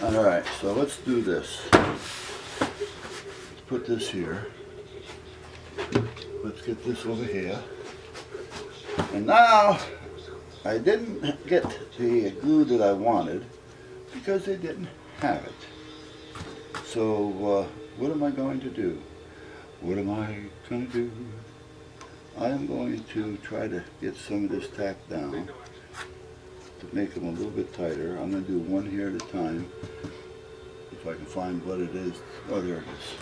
Alright, so let's do this. Let's put this here. Let's get this over here. And now, I didn't get the glue that I wanted because they didn't have it. So, what am I going to do? What am I going to do? I am going to try to get some of this tacked down to make them a little bit tighter. I'm going to do one here at a time. If I can find what it is. Oh, there it is.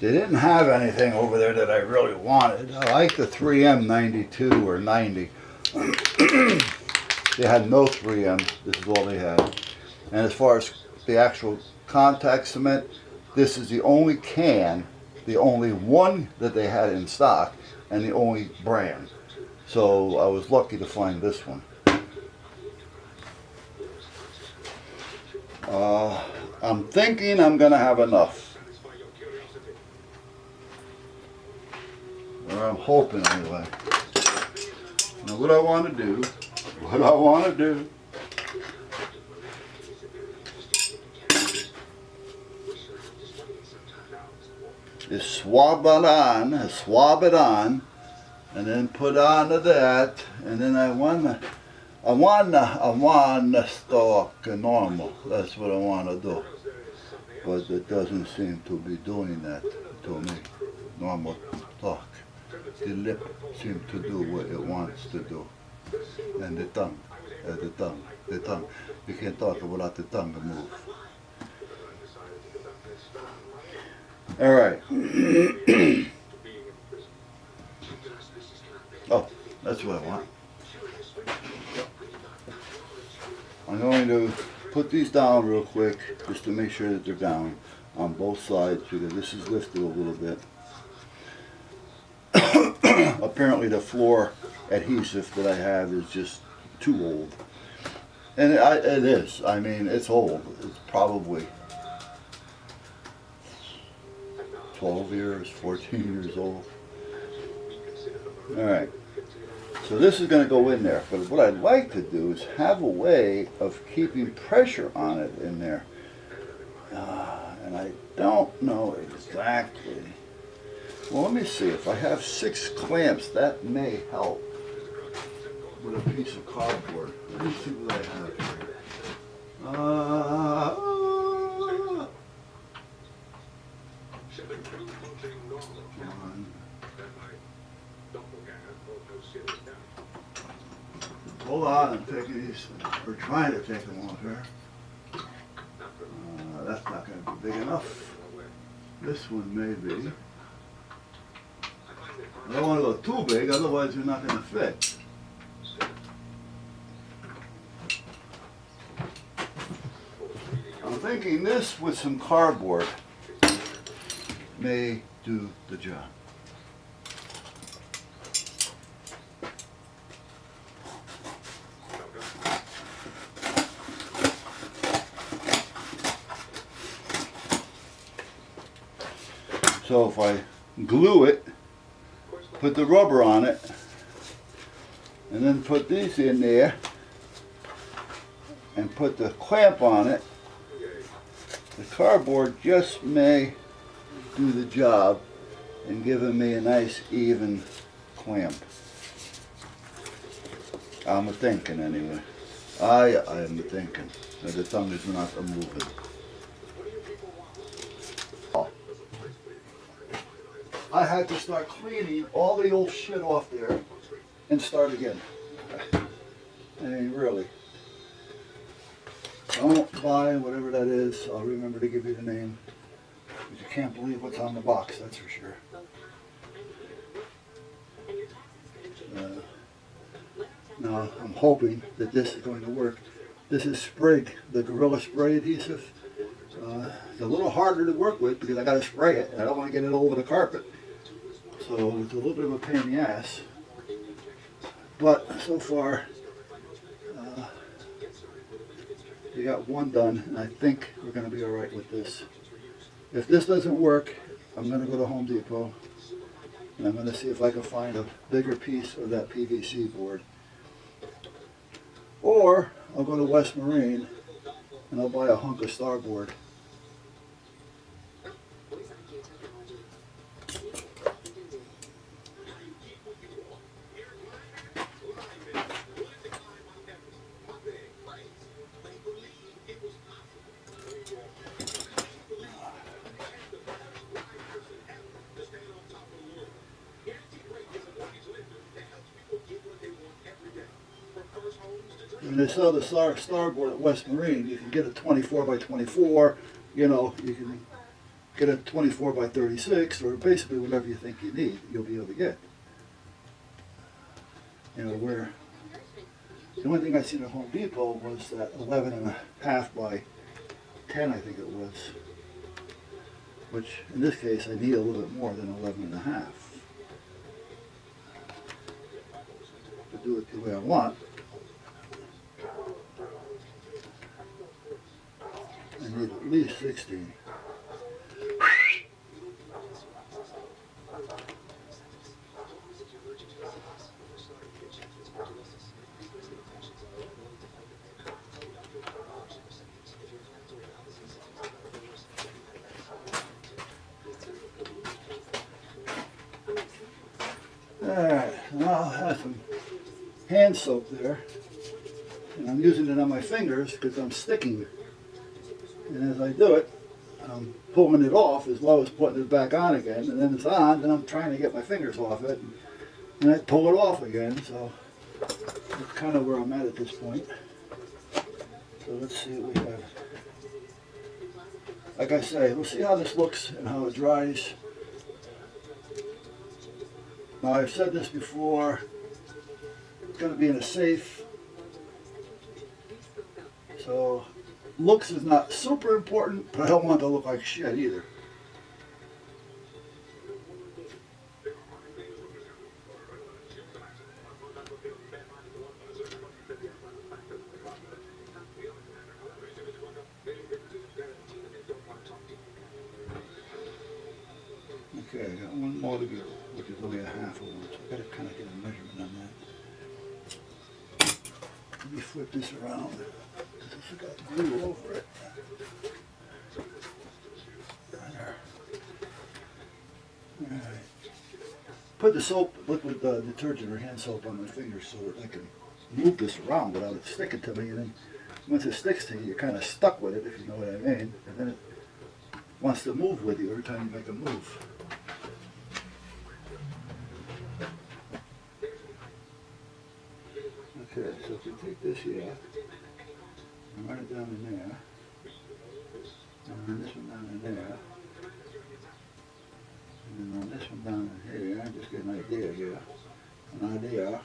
They didn't have anything over there that I really wanted. I like the 3M 92 or 90. They had no 3M. This is all they had. And as far as the actual contact cement, this is the only can, the only one that they had in stock, and the only brand. So I was lucky to find this one. I'm thinking I'm going to have enough. Or I'm hoping anyway. Now what I want to do is swab it on, and then put onto that, and then I want to stock normal. That's what I want to do. But it doesn't seem to be doing that to me. Normal talk. The lip seems to do what it wants to do. And the tongue. You can't talk without the tongue to move. Alright. Oh, that's what I want. I'm going to put these down real quick just to make sure that they're down on both sides because this is lifted a little bit. Apparently the floor adhesive that I have is just too old. And it is. I mean, it's old. It's probably 12 years, 14 years old. Alright. So this is going to go in there. But what I'd like to do is have a way of keeping pressure on it in there. And I don't know exactly. Well, let me see. If I have 6 clamps, that may help with a piece of cardboard. Let me see what I have here. Hold on, I'm taking these. We're trying to take them off here. That's not going to be big enough. This one may be. I don't want to go too big, otherwise you're not going to fit. I'm thinking this with some cardboard may do the job. So if I glue it, put the rubber on it, and then put these in there, and put the clamp on it, the cardboard just may do the job in giving me a nice even clamp. I'm thinking anyway. I am thinking that the tongue is not moving. I had to start cleaning all the old shit off there and start again. I mean, really. Don't buy whatever that is. I'll remember to give you the name. But you can't believe what's on the box, that's for sure. Now, I'm hoping that this is going to work. This is Sprig, the Gorilla Spray adhesive. It's a little harder to work with because I got to spray it. I don't want to get it over the carpet. So it's a little bit of a pain in the ass. But so far, we got one done, and I think we're going to be all right with this. If this doesn't work, I'm going to go to Home Depot, and I'm going to see if I can find a bigger piece of that PVC board. Or I'll go to West Marine and I'll buy a hunk of starboard. When they sell the starboard at West Marine, you can get a 24 by 24, you know, you can get a 24 by 36, or basically whatever you think you need, you'll be able to get. You know, where the only thing I seen at Home Depot was that 11 and a half by 10, I think it was, which in this case I need a little bit more than 11 and a half to do it the way I want. I need at least 16. Alright, now I'll have some hand soap there, and I'm using it on my fingers because I'm sticking it. And as I do it, I'm pulling it off as well as putting it back on again, and then it's on, then I'm trying to get my fingers off it, and I pull it off again, so that's kind of where I'm at this point. So let's see what we have. Like I say, we'll see how this looks and how it dries. Now I've said this before, it's going to be in a safe, so looks is not super important, but I don't want it to look like shit either. Okay, I got one more to go, which is only a half of one, so I gotta kind of get a measurement on that. Let me flip this around. This has got glue over it. There. Alright. Put the soap, liquid detergent or hand soap on my fingers so that I can move this around without it sticking to me. And then once it sticks to you, you're kind of stuck with it, if you know what I mean. And then it wants to move with you every time you make a move. Okay, so if we take this here, and run it down in there, and run this one down in there, and then run this one down in here, just get an idea here, an idea.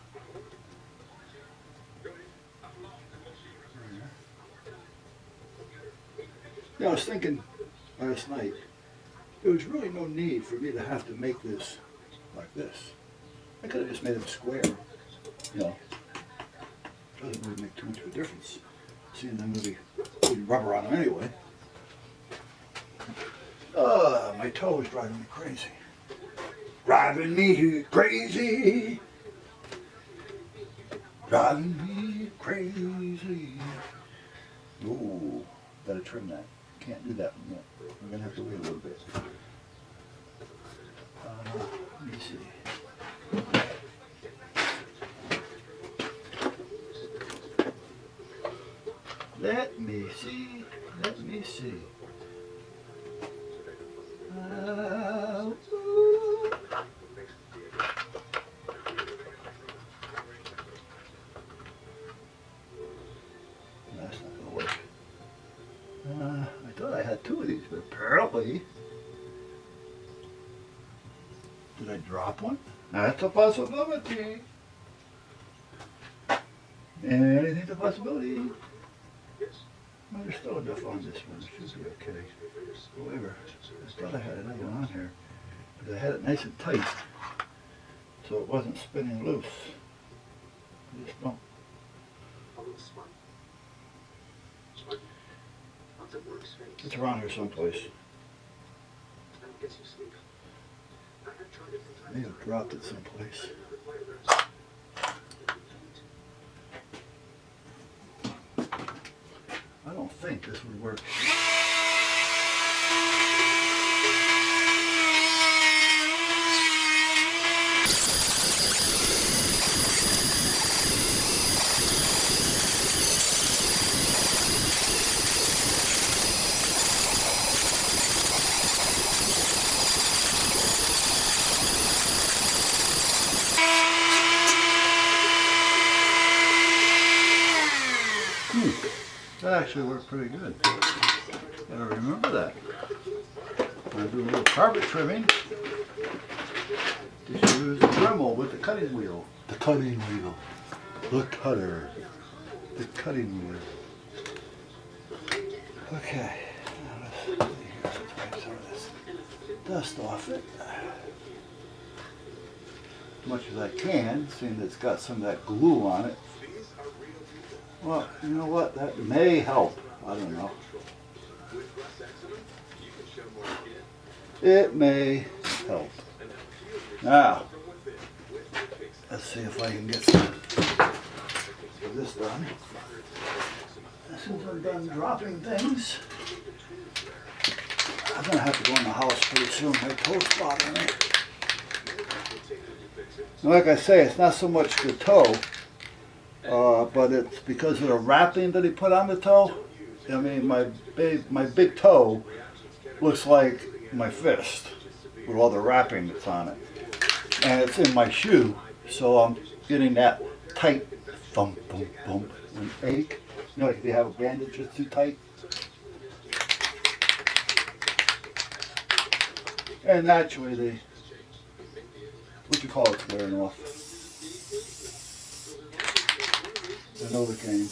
Yeah, I was thinking last night, there was really no need for me to have to make this like this. I could have just made it square, you know. Doesn't really make too much of a difference, seeing I'm going to be putting rubber on them anyway. My toe is driving me crazy. Driving me crazy. Driving me crazy. Ooh, gotta trim that. Can't do that one yet. We're gonna have to wait a little bit. Let me see. Let me see. Let me see. That's not gonna work. I thought I had two of these, but apparently, did I drop one? That's a possibility. Anything's a possibility. Well, there's still enough on this one. It should be okay. However, I thought I had another one on here, but I had it nice and tight, so it wasn't spinning loose. I just don't. It's around here someplace. I may have dropped it someplace. I don't think think this would work. That actually worked pretty good. Gotta remember that. When I do a little carpet trimming, just use the Dremel with the cutting wheel. The cutting wheel. The cutter. The cutting wheel. Okay. Now let's see here. Let's wipe some of this dust off it. As much as I can, seeing that it's got some of that glue on it. Well, you know what? That may help. I don't know. It may help. Now, let's see if I can get some of this done. As soon as I'm done dropping things, I'm going to have to go in the house pretty soon. My toe's bothering me. And like I say, it's not so much the toe. But it's because of the wrapping that he put on the toe. I mean, my big toe looks like my fist with all the wrapping that's on it. And it's in my shoe, so I'm getting that tight thump, thump, thump, and ache. You know, like if you have a bandage that's too tight. And naturally, what you call it's wearing off. The Novocaine.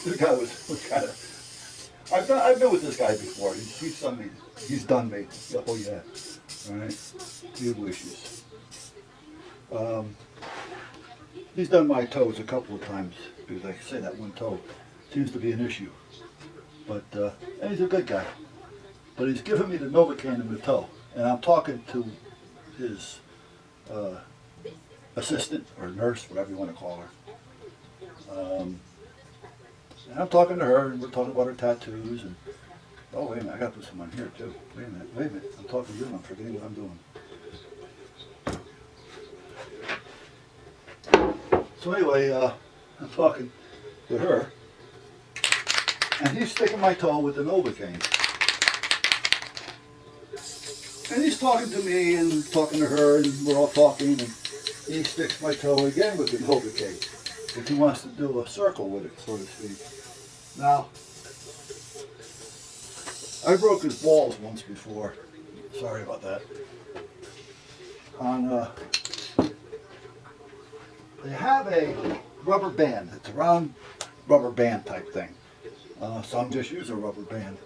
This guy was kind of. I've been with this guy before. He's done me. He's done me. Oh yeah. All right. Good wishes. He's done my toes a couple of times because, like I say, that one toe seems to be an issue. But and he's a good guy. But he's giving me the Novocaine in the toe, and I'm talking to his assistant or nurse, whatever you want to call her. And I'm talking to her, and we're talking about her tattoos. And oh wait a minute, I got to put some on here too. Wait a minute. I'm talking to you, and I'm forgetting what I'm doing. So anyway, I'm talking to her, and he's sticking my toe with the Novocaine. And he's talking to me and talking to her, and we're all talking, and he sticks my toe again with the Novocaine. If he wants to do a circle with it, so to speak. Now, I broke his balls once before. Sorry about that. They have a rubber band. It's a round rubber band type thing. Some just use a rubber band.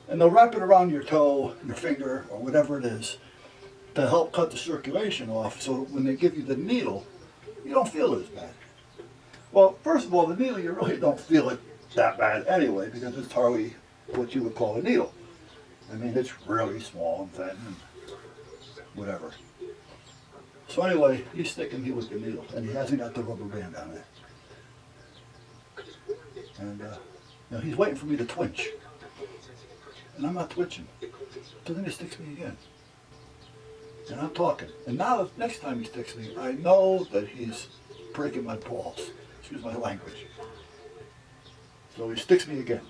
And they'll wrap it around your toe, your finger, or whatever it is to help cut the circulation off so when they give you the needle, you don't feel it as bad. Well, first of all, the needle, you really don't feel it that bad anyway because it's hardly what you would call a needle. I mean, it's really small and thin and whatever. So anyway, he's sticking me with the needle, and he hasn't got the rubber band on it. And you know, he's waiting for me to twitch. And I'm not twitching. So then he sticks me again. And I'm talking. And now, the next time he sticks me, I know that he's breaking my balls. Excuse my language. So he sticks me again.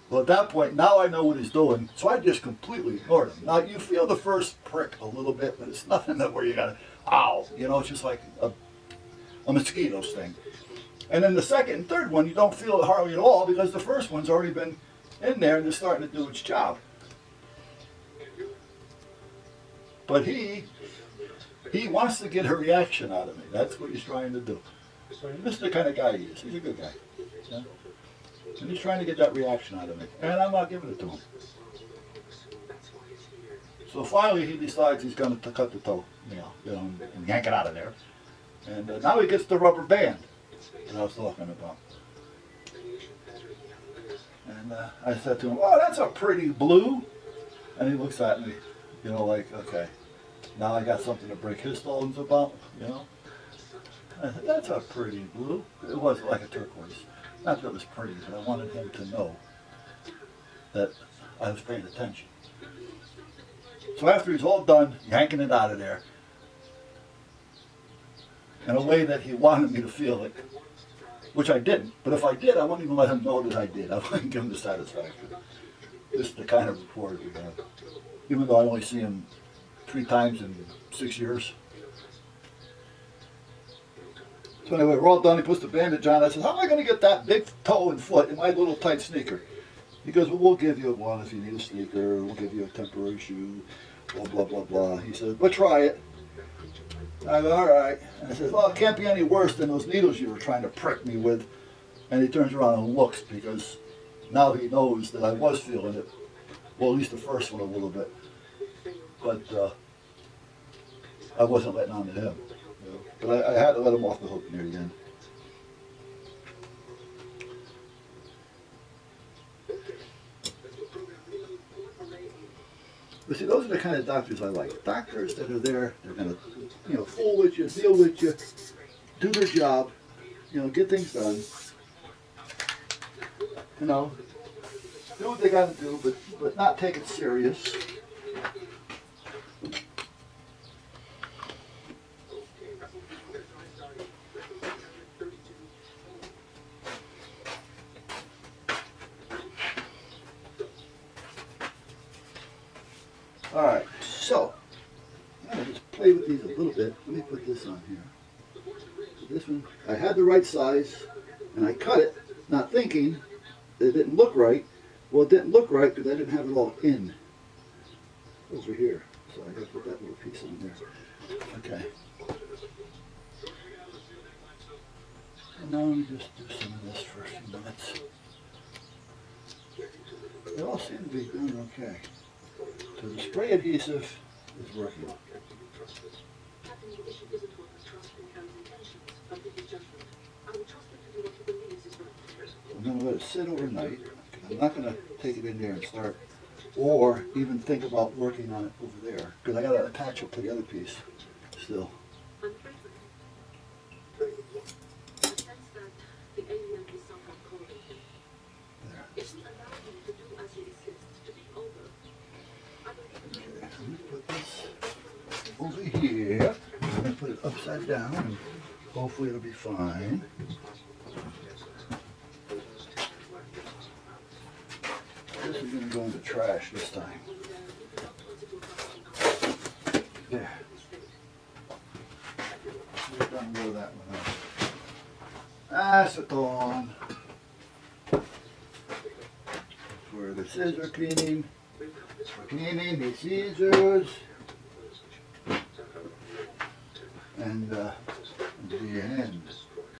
Well, at that point, now I know what he's doing, so I just completely ignored him. Now, you feel the first prick a little bit, but it's nothing that where you gotta, ow, you know, it's just like a mosquito sting. And then the second and third one, you don't feel it hardly at all because the first one's already been in there and it's starting to do its job. But he wants to get a reaction out of me. That's what he's trying to do. So this is the kind of guy he is. He's a good guy. Yeah? And he's trying to get that reaction out of me. And I'm not giving it to him. So finally he decides he's going to cut the toe, and yank it out of there. And now he gets the rubber band that I was talking about. And I said to him, "Oh, that's a pretty blue." And he looks at me You know, like, okay, now I got something to break his bones about, you know. I said, that's a pretty blue. It was like a turquoise. Not that it was pretty, but I wanted him to know that I was paying attention. So after he's all done yanking it out of there, in a way that he wanted me to feel it, which I didn't, but if I did, I wouldn't even let him know that I did. I wouldn't give him the satisfaction. This is the kind of rapport we have. Even though I only see him 3 times in 6 years. So anyway, we're all done. He puts the bandage on. I said, how am I going to get that big toe and foot in my little tight sneaker? He goes, well, we'll give you one if you need a sneaker. We'll give you a temporary shoe. Blah, blah, blah, blah. He said, we'll try it. I go, all right. And I said, well, it can't be any worse than those needles you were trying to prick me with. And he turns around and looks because now he knows that I was feeling it. Well, at least the first one a little bit. But I wasn't letting on to him. You know? But I had to let him off the hook near the end. But see, those are the kind of doctors I like. Doctors that are there, they're going to, fool with you, deal with you, do their job, get things done. Do what they got to do, but not take it serious. All right, so I'm going to just play with these a little bit. Let me put this on here. So this one, I had the right size, and I cut it, not thinking it didn't look right. Well, it didn't look right because I didn't have it all in over here. So I got to put that little piece on there. Okay. And now let me just do some of this for a few minutes. They all seem to be doing okay. So the spray adhesive is working. I'm going to let it sit overnight. I'm not going to take it in there and start, or even think about working on it over there, because I got to attach it to the other piece still. Over here, I'm going to put it upside down and hopefully it'll be fine. This is going to go in the trash this time. There. We're done with that one out. Acetone. For the scissor cleaning. Cleaning the scissors. And the end.